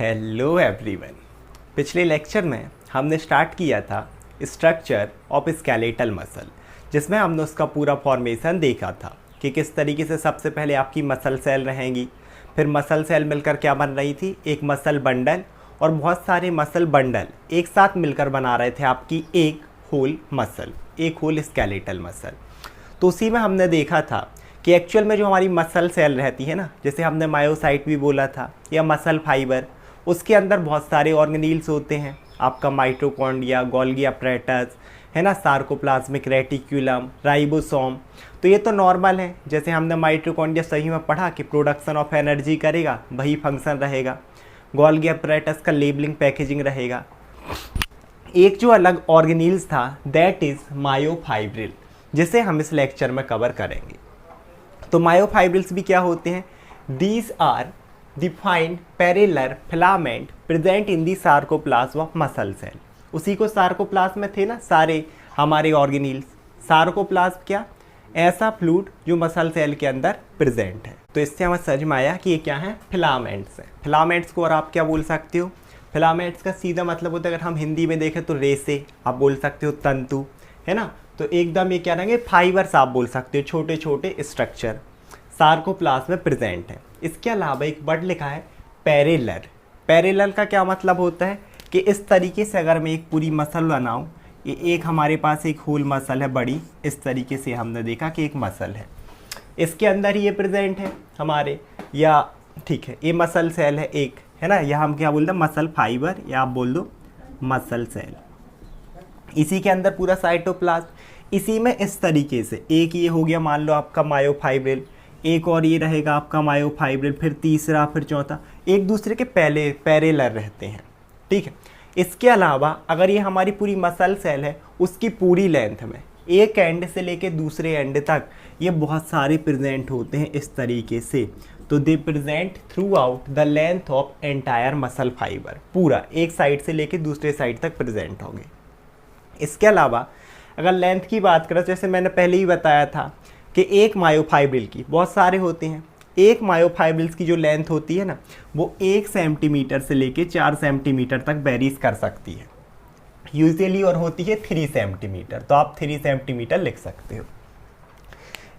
Hello everyone. पिछले lecture में हमने स्टार्ट किया था स्ट्रक्चर ऑफ स्केलेटल मसल, जिसमें हमने उसका पूरा फॉर्मेशन देखा था कि किस तरीके से सबसे पहले आपकी मसल सेल रहेंगी, फिर मसल सेल मिलकर क्या बन रही थी, एक मसल बंडल, और बहुत सारे मसल बंडल एक साथ मिलकर बना रहे थे आपकी एक होल मसल, एक होल स्केलेटल मसल। तो उसी में हमने देखा था कि एक्चुअल में जो हमारी मसल सेल रहती है ना, जैसे हमने मायोसाइट भी बोला था या मसल फाइबर, उसके अंदर बहुत सारे ऑर्गेनील्स होते हैं। आपका माइटोकॉन्ड्रिया, गोल्गी अपरेटस है ना, सार्कोप्लाज्मिक रेटिक्यूलम, राइबोसोम। तो ये तो नॉर्मल है, जैसे हमने माइटोकॉन्ड्रिया सही में पढ़ा कि प्रोडक्शन ऑफ एनर्जी करेगा, वही फंक्शन रहेगा। गोल्गी अपरेटस का लेबलिंग पैकेजिंग रहेगा। एक जो अलग ऑर्गेनील्स था दैट इज मायोफाइब्रिल, जिसे हम इस लेक्चर में कवर करेंगे। तो मायोफाइब्रिल्स भी क्या होते हैं? These are defined parallel filament present in the sarcoplasm of muscle cell. उसी को सार्कोप्लाज्म में थे ना सारे हमारे ऑर्गेनील्स। सार्कोप्लाज्म क्या? ऐसा फ्लूइड जो मसल सेल के अंदर प्रेजेंट है। तो इससे हमें समझ में आया कि ये क्या है, फिलामेंट्स हैं। फिलामेंट्स को और आप क्या बोल सकते हो? फिलामेंट्स का सीधा मतलब होता है, अगर हम हिंदी में देखें तो रेसे, आप बोल सकते हो तंतु, है ना। तो एकदम ये क्या रहेंगे, फाइबर्स आप बोल सकते हो, छोटे छोटे स्ट्रक्चर सार्कोप्लाज्म में प्रेजेंट है। इसके अलावा एक वर्ड लिखा है पैरेलल। पैरेलल का क्या मतलब होता है कि इस तरीके से अगर मैं एक पूरी मसल बनाऊं, ये एक हमारे पास एक होल मसल है बड़ी, इस तरीके से हमने देखा कि एक मसल है, इसके अंदर ही ये प्रेजेंट है हमारे, या ठीक है ये मसल सेल है एक, है ना, या हम क्या बोलते हैं मसल फाइबर, या आप बोल दो मसल सेल। इसी के अंदर पूरा साइटोप्लाज्म, इसी में इस तरीके से एक ये हो गया मान लो आपका मायोफाइब्रिल, एक और ये रहेगा आपका मायोफाइब्रिल, फिर तीसरा, फिर चौथा, एक दूसरे के पहले पैरेलल रहते हैं, ठीक है। इसके अलावा अगर ये हमारी पूरी मसल सेल है, उसकी पूरी लेंथ में एक एंड से लेके दूसरे एंड तक ये बहुत सारे प्रेजेंट होते हैं इस तरीके से। तो दे present through out the length of entire muscle fibre, पूरा एक साइड से लेके दूसरे साइड तक प्रेजेंट होंगे। इसके अलावा अगर लेंथ की बात करें, जैसे मैंने पहले ही बताया था कि एक मायोफाइब्रिल की बहुत सारे होते हैं, एक मायोफाइब्रिल्स की जो लेंथ होती है ना, वो 1 सेंटीमीटर से लेके 4 सेंटीमीटर तक वेरीज कर सकती है यूजुअली, और होती है 3 सेंटीमीटर, तो आप 3 सेंटीमीटर लिख सकते हो।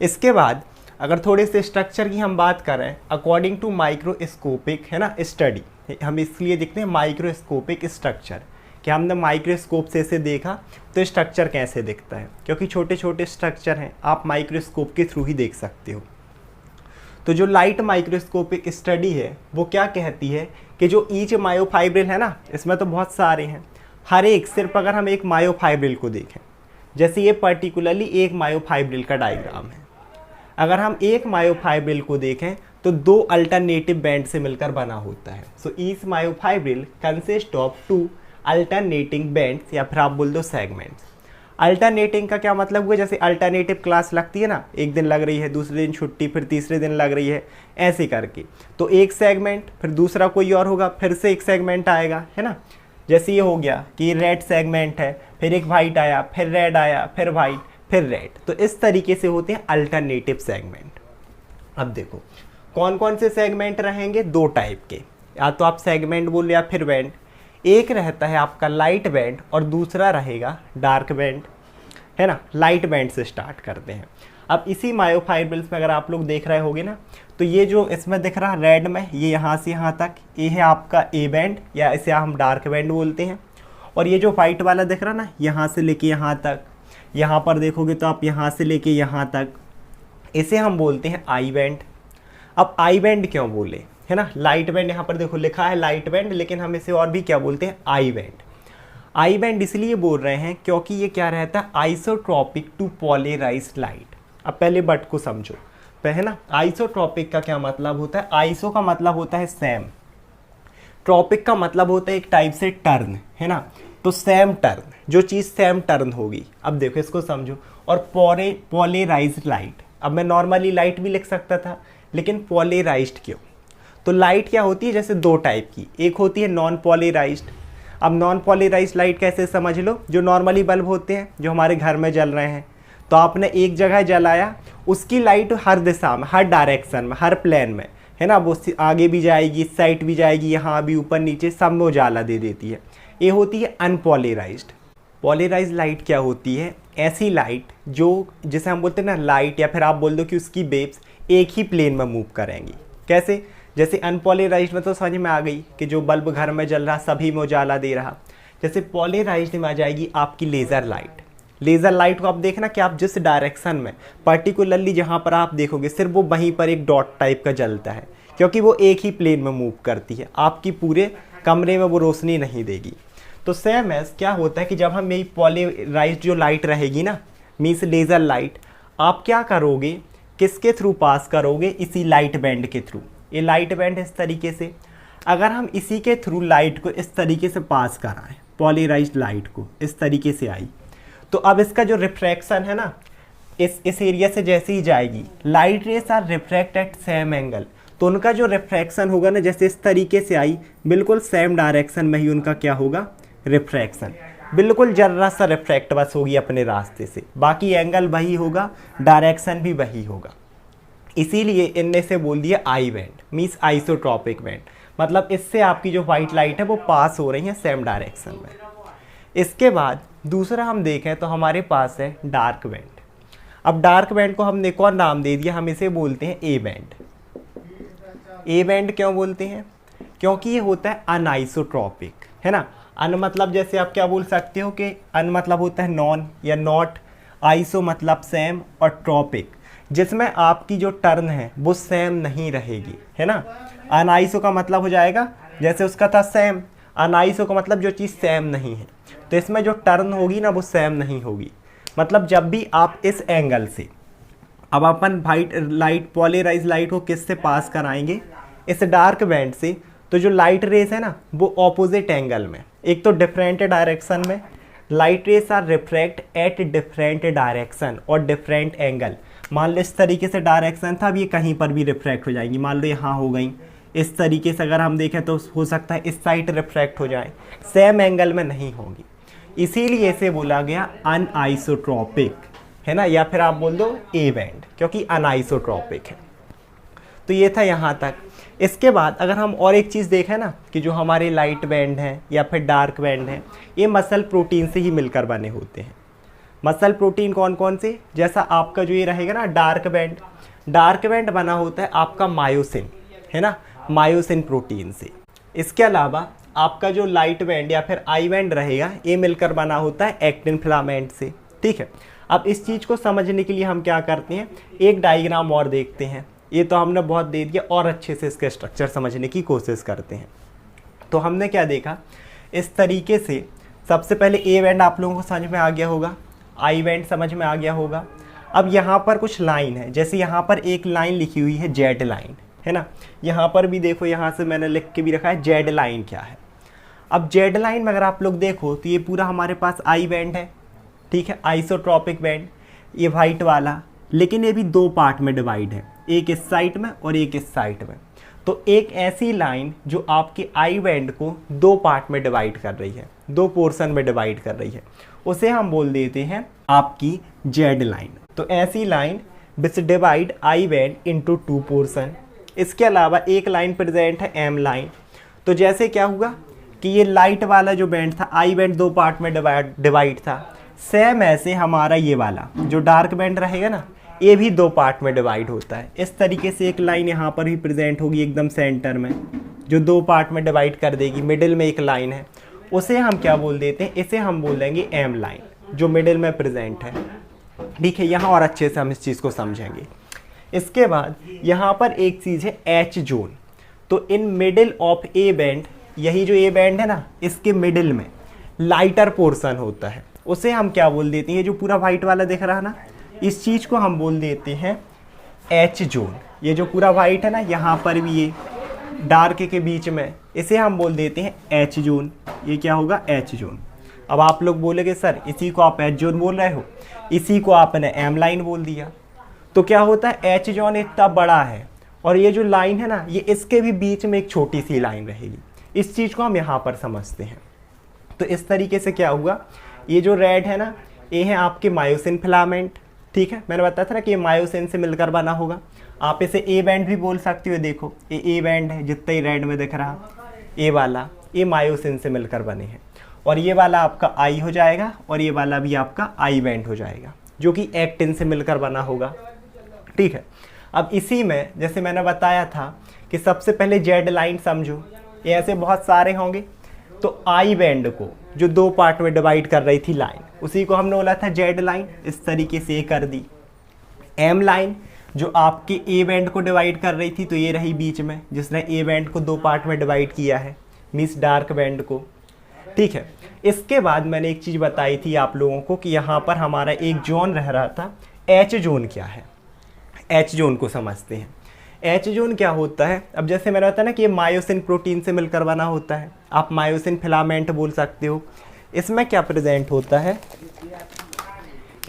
इसके बाद अगर थोड़े से स्ट्रक्चर की हम बात करें, अकॉर्डिंग टू माइक्रोस्कोपिक, है ना, स्टडी, हम इसलिए देखते हैं माइक्रोस्कोपिक स्ट्रक्चर, कि हमने माइक्रोस्कोप से इसे देखा तो स्ट्रक्चर कैसे दिखता है, क्योंकि छोटे छोटे स्ट्रक्चर हैं, आप माइक्रोस्कोप के थ्रू ही देख सकते हो। तो जो लाइट माइक्रोस्कोपिक स्टडी है वो क्या कहती है कि जो ईच मायोफाइब्रिल है ना, इसमें तो बहुत सारे हैं, हर एक, सिर्फ अगर हम एक मायोफाइब्रिल को देखें, जैसे ये पर्टिकुलरली एक मायोफाइब्रिल का डायग्राम है, अगर हम एक मायोफाइब्रिल को देखें तो 2 अल्टरनेटिव बैंड से मिलकर बना होता है। So each myofibril consist of 2 alternating bands, या फिर आप बोल दो सेगमेंट्स। अल्टरनेटिंग का क्या मतलब हुआ, जैसे अल्टरनेटिव क्लास लगती है ना, एक दिन लग रही है, दूसरे दिन छुट्टी, फिर तीसरे दिन लग रही है, ऐसे करके। तो एक सेगमेंट, फिर दूसरा कोई और होगा, फिर से एक सेगमेंट आएगा, है ना। जैसे ये हो गया कि रेड सेगमेंट है, फिर एक वाइट आया, फिर रेड आया, फिर वाइट, फिर रेड। तो इस तरीके से होते हैं अल्टरनेटिव सेगमेंट। अब देखो कौन कौन से सेगमेंट रहेंगे, 2 टाइप के, या तो आप सेगमेंट बोलो या फिर बैंड। एक रहता है आपका लाइट बैंड और दूसरा रहेगा डार्क बैंड, है ना। लाइट बैंड से स्टार्ट करते हैं। अब इसी मायोफाइब्रिल्स में अगर आप लोग देख रहे होगे ना, तो ये जो इसमें दिख रहा रेड में, ये यहाँ से यहाँ तक, ये है आपका ए बैंड, या इसे हम डार्क बैंड बोलते हैं। और ये जो वाइट वाला दिख रहा ना, यहाँ से लेके यहाँ तक, यहाँ पर देखोगे तो आप यहाँ से लेके यहाँ तक, इसे हम बोलते हैं आई बैंड। अब आई बैंड क्यों बोले, है ना, लाइट बैंड यहाँ पर देखो लिखा है लाइट बैंड, लेकिन हम इसे और भी क्या बोलते हैं, आई बैंड। आई बैंड इसलिए बोल रहे हैं क्योंकि ये क्या रहता है, आइसोट्रॉपिक टू पोलराइज्ड लाइट। अब पहले बट को समझो, है ना। आइसोट्रॉपिक का क्या मतलब होता है? आइसो का मतलब होता है सेम, ट्रॉपिक का मतलब होता है एक टाइप से टर्न, है ना। तो सेम टर्न, जो चीज़ सेम टर्न होगी। अब देखो इसको समझो। और पोलराइज्ड लाइट, अब मैं नॉर्मली लाइट भी लिख सकता था, लेकिन पोलराइज्ड क्यों? तो लाइट क्या होती है, जैसे 2 टाइप की, एक होती है नॉन पोलराइज्ड। अब नॉन पोलराइज्ड लाइट कैसे समझ लो, जो नॉर्मली बल्ब होते हैं जो हमारे घर में जल रहे हैं, तो आपने एक जगह जलाया, उसकी लाइट हर दिशा में, हर डायरेक्शन में, हर प्लेन में है ना, वो आगे भी जाएगी, इस साइड भी जाएगी, यहाँ भी, ऊपर नीचे सब में उजाला दे देती है। ये होती है अनपोलराइज्ड। पोलराइज्ड लाइट क्या होती है? ऐसी लाइट जो, जिसे हम बोलते हैं ना लाइट, या फिर आप बोल दो कि उसकी वेव्स एक ही प्लेन में मूव करेंगी। कैसे? जैसे अनपोलराइज्ड में तो समझ में आ गई कि जो बल्ब घर में जल रहा सभी में उजाला दे रहा। जैसे पोलराइज्ड में आ जाएगी आपकी लेज़र लाइट। लेज़र लाइट को आप देखना कि आप जिस डायरेक्शन में, पर्टिकुलरली जहाँ पर आप देखोगे सिर्फ वो वहीं पर एक डॉट टाइप का जलता है, क्योंकि वो एक ही प्लेन में मूव करती है, आपकी पूरे कमरे में वो रोशनी नहीं देगी। तो सेम एज क्या होता है कि जब हम यही पोलराइज्ड जो लाइट रहेगी ना, मीन्स लेज़र लाइट, आप क्या करोगे, किसके थ्रू पास करोगे? इसी लाइट बैंड के थ्रू। ये लाइट बैंड इस तरीके से, अगर हम इसी के थ्रू लाइट को इस तरीके से पास कराएं, पोलराइज्ड लाइट को इस तरीके से आई, तो अब इसका जो रिफ्रैक्शन है ना, इस एरिया से जैसे ही जाएगी, light rays are refract at same angle, तो उनका जो रिफ्रैक्शन होगा ना, जैसे इस तरीके से आई, बिल्कुल सेम डायरेक्शन में ही उनका क्या होगा? रिफ्रैक्शन। बिल्कुल जरा सा रिफ्रैक्ट बस होगी अपने रास्ते से, बाकी एंगल वही होगा, डायरेक्शन भी वही होगा। इसीलिए इनने से बोल दिया I band, means isotropic band, मतलब इससे आपकी जो वाइट लाइट है वो पास हो रही है सेम डायरेक्शन में। इसके बाद दूसरा हम देखें तो हमारे पास है डार्क बैंड। अब डार्क बैंड को हमने एक और नाम दे दिया, हम इसे बोलते हैं ए बैंड। ए बैंड क्यों बोलते हैं? क्योंकि ये होता है अनआइसोट्रॉपिक, है ना। अन मतलब जैसे आप क्या बोल सकते हो कि अन मतलब होता है नॉन या नॉट, आइसो मतलब सेम, और ट्रॉपिक जिसमें आपकी जो टर्न है वो सेम नहीं रहेगी, है ना। अनआइसो का मतलब हो जाएगा, जैसे उसका था सेम, अनआइसो का मतलब जो चीज़ सेम नहीं है, तो इसमें जो टर्न होगी ना वो सेम नहीं होगी। मतलब जब भी आप इस एंगल से, अब अपन वाइट लाइट, पोलराइज्ड लाइट को किससे पास कराएंगे? इस डार्क बैंड से। तो जो लाइट रेस है ना वो ऑपोजिट एंगल में, एक तो डिफरेंट डायरेक्शन में, light rays are refract at different direction और डिफरेंट एंगल। मान लो इस तरीके से डायरेक्शन था, अब ये कहीं पर भी रिफ्रैक्ट हो जाएंगी। मान लो यहाँ हो गई, इस तरीके से अगर हम देखें तो हो सकता है इस साइड रिफ्रैक्ट हो जाए, सेम एंगल में नहीं होगी। इसीलिए इसे बोला गया अनआइसोट्रॉपिक, है ना, या फिर आप बोल दो ए बैंड, क्योंकि अनआइसोट्रॉपिक है। तो ये था यहाँ तक। इसके बाद अगर हम और एक चीज़ देखें ना कि जो हमारे लाइट बैंड हैं या फिर डार्क बैंड हैं, ये मसल प्रोटीन से ही मिलकर बने होते हैं। मसल प्रोटीन कौन कौन से? जैसा आपका जो ये रहेगा ना डार्क बैंड बना होता है आपका मायोसिन, है ना, मायोसिन प्रोटीन से। इसके अलावा आपका जो लाइट बैंड या फिर आई बैंड रहेगा, ये मिलकर बना होता है एक्टिन फिलामेंट से। ठीक है, अब इस चीज़ को समझने के लिए हम क्या करते हैं, एक डायग्राम और देखते हैं। ये तो हमने बहुत दे दिया, और अच्छे से इसका स्ट्रक्चर समझने की कोशिश करते हैं। तो हमने क्या देखा, इस तरीके से सबसे पहले ए बैंड आप लोगों को समझ में आ गया होगा, आई बैंड समझ में आ गया होगा। अब यहाँ पर कुछ लाइन है, जैसे यहाँ पर एक लाइन लिखी हुई है जेड लाइन, है ना। यहाँ पर भी देखो, यहाँ से मैंने लिख के भी रखा है जेड लाइन क्या है। अब जेड लाइन में अगर आप लोग देखो तो ये पूरा हमारे पास आई बैंड है, ठीक है, आइसोट्रॉपिक बैंड, ये वाइट वाला, लेकिन ये भी दो पार्ट में डिवाइड है, एक इस साइड में और एक इस साइड में। तो एक ऐसी लाइन जो आपके आई बैंड को दो पार्ट में डिवाइड कर रही है, दो पोर्शन में डिवाइड कर रही है, उसे हम बोल देते हैं आपकी जेड लाइन। तो ऐसी line which divide I band into two portion. इसके अलावा एक लाइन प्रेजेंट है एम लाइन। तो जैसे क्या हुआ कि ये लाइट वाला जो बैंड था, आई बैंड दो पार्ट में डिवाइड था, सेम ऐसे हमारा ये वाला जो डार्क बैंड रहेगा ना, ये भी दो पार्ट में डिवाइड होता है। इस तरीके से एक लाइन यहाँ पर भी प्रेजेंट होगी एकदम सेंटर में, जो दो पार्ट में डिवाइड कर देगी। मिडिल में एक लाइन है, उसे हम क्या बोल देते हैं, इसे हम बोल देंगे एम लाइन, जो मिडिल में प्रेजेंट है। ठीक है, यहाँ और अच्छे से हम इस चीज़ को समझेंगे। इसके बाद यहाँ पर एक चीज़ है एच जोन। तो in middle of A band, यही जो ए बैंड है ना, इसके मिडिल में लाइटर पोर्शन होता है, उसे हम क्या बोल देते हैं, जो पूरा वाइट वाला दिख रहा है ना, इस चीज़ को हम बोल देते हैं एच जोन। ये जो पूरा वाइट है ना, यहाँ पर भी ये डार्क के बीच में, इसे हम बोल देते हैं एच जोन। ये क्या होगा, एच जोन। अब आप लोग बोलेंगे सर इसी को आप एच जोन बोल रहे हो, इसी को आपने एम लाइन बोल दिया। तो क्या होता है, एच जोन इतना बड़ा है और ये जो लाइन है ना, ये इसके भी बीच में एक छोटी सी लाइन रहेगी। इस चीज़ को हम यहाँ पर समझते हैं। तो इस तरीके से क्या हुआ, ये जो रेड है ना, ये है आपके मायोसिन फिलामेंट। ठीक है, मैंने बताया था ना कि ये मायोसिन से मिलकर बना होगा। आप इसे ए बैंड भी बोल सकते हो। देखो ये ए बैंड है, जितना ही रेड में दिख रहा, ए वाला ये मायोसिन से मिलकर बने हैं। और ये वाला आपका आई हो जाएगा और ये वाला भी आपका आई बैंड हो जाएगा, जो कि एक्टिन से मिलकर बना होगा। ठीक है, अब इसी में जैसे मैंने बताया था कि सबसे पहले जेड लाइन समझो, ये ऐसे बहुत सारे होंगे। तो आई बैंड को जो दो पार्ट में डिवाइड कर रही थी लाइन, उसी को हमने बोला था जेड लाइन, इस तरीके से ये कर दी। एम लाइन जो आपके ए बैंड को डिवाइड कर रही थी, तो ये रही बीच में, जिसने ए बैंड को दो पार्ट में डिवाइड किया है, मीन्स डार्क बैंड को। ठीक है, इसके बाद मैंने एक चीज़ बताई थी आप लोगों को कि यहाँ पर हमारा एक जोन रह रहा था। एच जोन क्या है, एच जोन को समझते हैं। एच जोन क्या होता है, अब जैसे मैंने बताया ना कि ये मायोसिन प्रोटीन से मिलकर बना होता है, आप मायोसिन फिलामेंट बोल सकते हो। इसमें क्या प्रेजेंट होता है,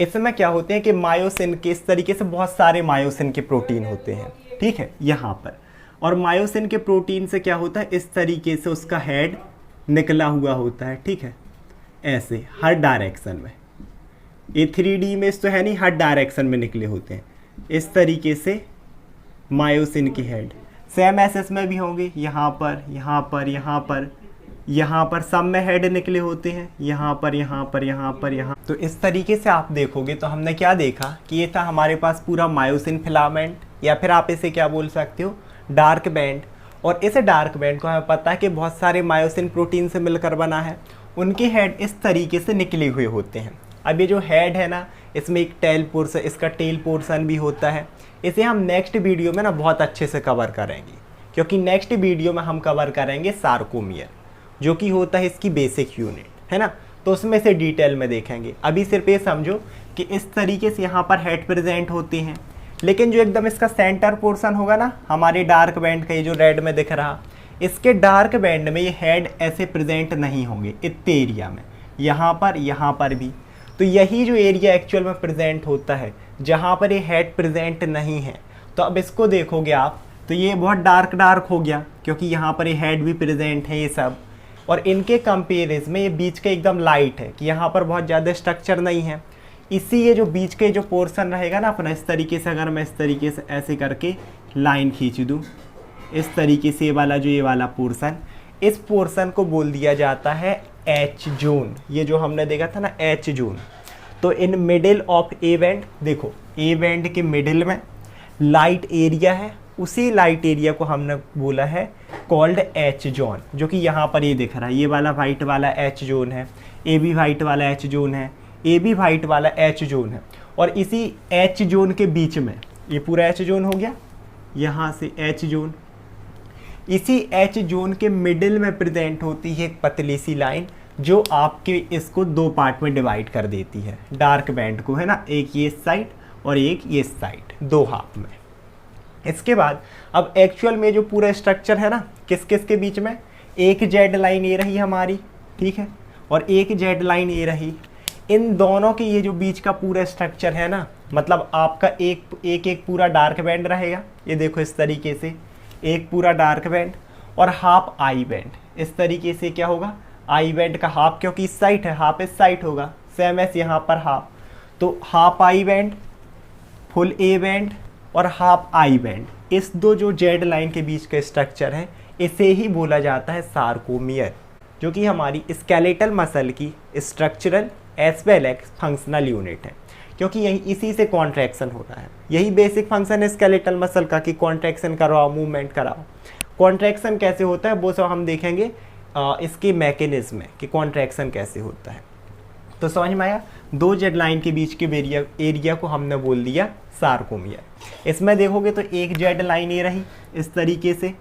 इसमें क्या होते हैं कि मायोसिन के इस तरीके से बहुत सारे मायोसिन के प्रोटीन होते हैं। ठीक है, यहाँ पर, और मायोसिन के प्रोटीन से क्या होता है, इस तरीके से उसका हेड निकला हुआ होता है। ठीक है, ऐसे हर डायरेक्शन में, ये 3D इमेज तो है नहीं, हर डायरेक्शन में निकले होते हैं इस तरीके से मायोसिन के हेड। सेम ऐसे इसमें भी होंगे, यहाँ पर, यहाँ पर, यहाँ पर, यहाँ पर, सब में हेड निकले होते हैं, यहाँ पर, यहाँ पर, यहाँ पर, यहाँ। तो इस तरीके से आप देखोगे तो हमने क्या देखा कि ये था हमारे पास पूरा मायोसिन फिलामेंट, या फिर आप इसे क्या बोल सकते हो, डार्क बैंड। और इस डार्क बैंड को हमें पता है कि बहुत सारे मायोसिन प्रोटीन से मिलकर बना है, उनके हेड इस तरीके से निकले हुए होते हैं। अब ये जो हेड है ना, इसमें एक टेल पोर्शन, इसका टेल पोर्शन भी होता है। इसे हम नेक्स्ट वीडियो में ना बहुत अच्छे से कवर करेंगे, क्योंकि नेक्स्ट वीडियो में हम कवर करेंगे सार्कोमियर, जो कि होता है इसकी बेसिक यूनिट, है ना। तो उसमें से डिटेल में देखेंगे। अभी सिर्फ ये समझो कि इस तरीके से यहाँ पर हेड प्रेजेंट होते हैं, लेकिन जो एकदम इसका सेंटर पोर्शन होगा ना हमारे डार्क बैंड का, ये जो रेड में दिख रहा, इसके डार्क बैंड में ये हेड ऐसे प्रेजेंट नहीं होंगे इतने एरिया में, यहाँ पर भी। तो यही जो एरिया एक्चुअल में प्रेजेंट होता है, जहाँ पर ये हेड प्रेजेंट नहीं है। तो अब इसको देखोगे आप तो ये बहुत डार्क हो गया, क्योंकि यहाँ पर ये हेड भी प्रेजेंट है ये सब। और इनके कंपेरिजन में ये बीच का एकदम लाइट है कि यहाँ पर बहुत ज़्यादा स्ट्रक्चर नहीं है। इसी ये जो बीच के जो पोर्शन रहेगा ना अपना, इस तरीके से अगर मैं इस तरीके से ऐसे करके लाइन खींच दूँ, इस तरीके से ये वाला पोर्शन, इस पोर्शन को बोल दिया जाता है एच जोन। ये जो हमने देखा था ना एच जोन। तो in middle of A band, देखो ए बैंड के मिडिल में लाइट एरिया है, उसी लाइट एरिया को हमने बोला है कॉल्ड एच जोन, जो कि यहाँ पर ये दिख रहा है। ये वाला वाइट वाला एच जोन है, ए भी वाइट वाला एच जोन है, ए भी वाइट वाला एच जोन है। और इसी एच जोन के बीच में, ये पूरा एच जोन हो गया, यहाँ से एच जोन, इसी एच जोन के मिडिल में प्रेजेंट होती है एक पतली सी लाइन, जो आपके इसको दो पार्ट में डिवाइड कर देती है डार्क बैंड को, है ना। एक ये साइड और एक ये साइड, दो हाफ में। इसके बाद अब एक्चुअल में जो पूरा स्ट्रक्चर है ना, किस किस के बीच में, एक जेड लाइन ये रही हमारी, ठीक है, और एक जेड लाइन ये रही। इन दोनों के ये जो बीच का पूरा स्ट्रक्चर है ना, मतलब आपका एक पूरा डार्क बैंड रहेगा, ये देखो इस तरीके से एक पूरा डार्क बैंड, और हाफ आई बैंड। इस तरीके से क्या होगा, आई बैंड का हाफ, क्योंकि इस साइड है, हाफ इस साइड होगा, सेम एस यहाँ पर हाफ। तो half I band, full A band और हाफ आई बैंड, इस दो जो जेड लाइन के बीच का स्ट्रक्चर है, इसे ही बोला जाता है सार्कोमियर, जो कि हमारी स्केलेटल मसल की structural as well as functional unit है, क्योंकि यही इसी से कॉन्ट्रैक्शन हो रहा है। यही बेसिक फंक्शन है स्केलेटल मसल का कि कॉन्ट्रैक्शन कराओ, मूवमेंट कराओ। कॉन्ट्रैक्शन कैसे होता है वो सब हम देखेंगे इसके मैकेनिज्म में कि कॉन्ट्रैक्शन कैसे होता है। तो समझ में आया, दो जेड लाइन के बीच के एरिया को हमने बोल दिया सार्कोमियर। इसमें देखोगे तो एक जेड लाइन ये रही इस तरीके से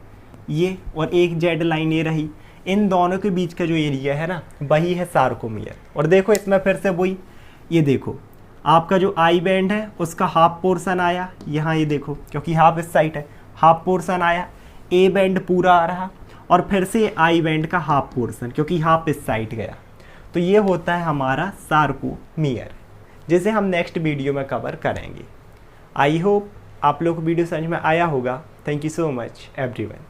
ये, और एक जेड लाइन ये रही, इन दोनों के बीच का जो एरिया है ना, वही है सार्कोमियर। और देखो इसमें फिर से वही, ये देखो आपका जो आई बैंड है उसका हाफ पोर्शन आया यहाँ, ये देखो क्योंकि हाफ इस साइड है, हाफ पोर्शन आया, ए बैंड पूरा आ रहा, और फिर से आई बैंड का हाफ पोर्शन, क्योंकि हाफ इस साइड गया। तो ये होता है हमारा सार्कोमियर, जिसे हम नेक्स्ट वीडियो में कवर करेंगे। आई होप आप लोग को वीडियो समझ में आया होगा। Thank you so much everyone.